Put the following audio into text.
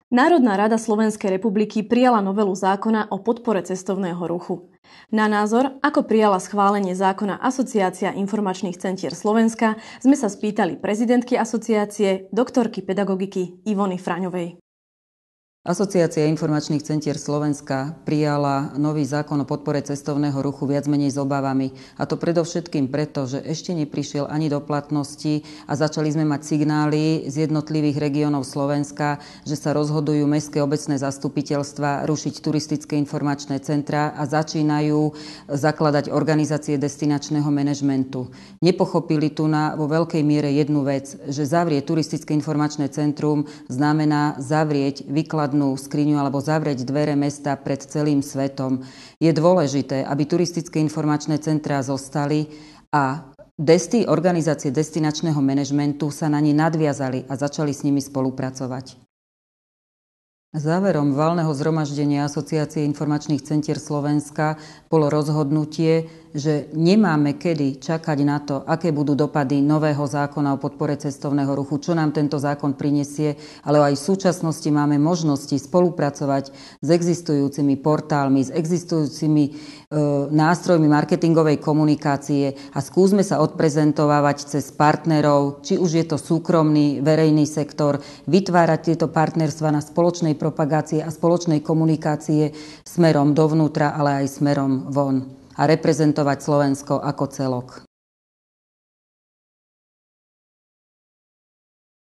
Národná rada Slovenskej republiky prijala novelu zákona o podpore cestovného ruchu. Na názor, ako prijala schválenie zákona Asociácia informačných centier Slovenska, sme sa spýtali prezidentky asociácie, doktorky pedagogiky Ivony Fraňovej. Asociácia informačných centier Slovenska prijala nový zákon o podpore cestovného ruchu viac menej s obavami. A to predovšetkým preto, že ešte neprišiel ani do platnosti a začali sme mať signály z jednotlivých regiónov Slovenska, že sa rozhodujú mestské obecné zastupiteľstva rušiť turistické informačné centrá a začínajú zakladať organizácie destinačného manažmentu. Nepochopili tu vo veľkej miere jednu vec, že zavrieť turistické informačné centrum znamená zavrieť výkladnú skriňu alebo zavrieť dvere mesta pred celým svetom. Je dôležité, aby turistické informačné centrá zostali a organizácie destinačného manažmentu sa na ne nadviazali a začali s nimi spolupracovať. Záverom valného zhromaždenia Asociácie informačných centier Slovenska bolo rozhodnutie, že nemáme kedy čakať na to, aké budú dopady nového zákona o podpore cestovného ruchu, čo nám tento zákon prinesie, ale aj v súčasnosti máme možnosti spolupracovať s existujúcimi portálmi, s existujúcimi nástrojmi marketingovej komunikácie a skúsme sa odprezentovať cez partnerov, či už je to súkromný, verejný sektor, vytvárať tieto partnerstva na spoločnej propagácie a spoločnej komunikácie smerom dovnútra, ale aj smerom von a reprezentovať Slovensko ako celok.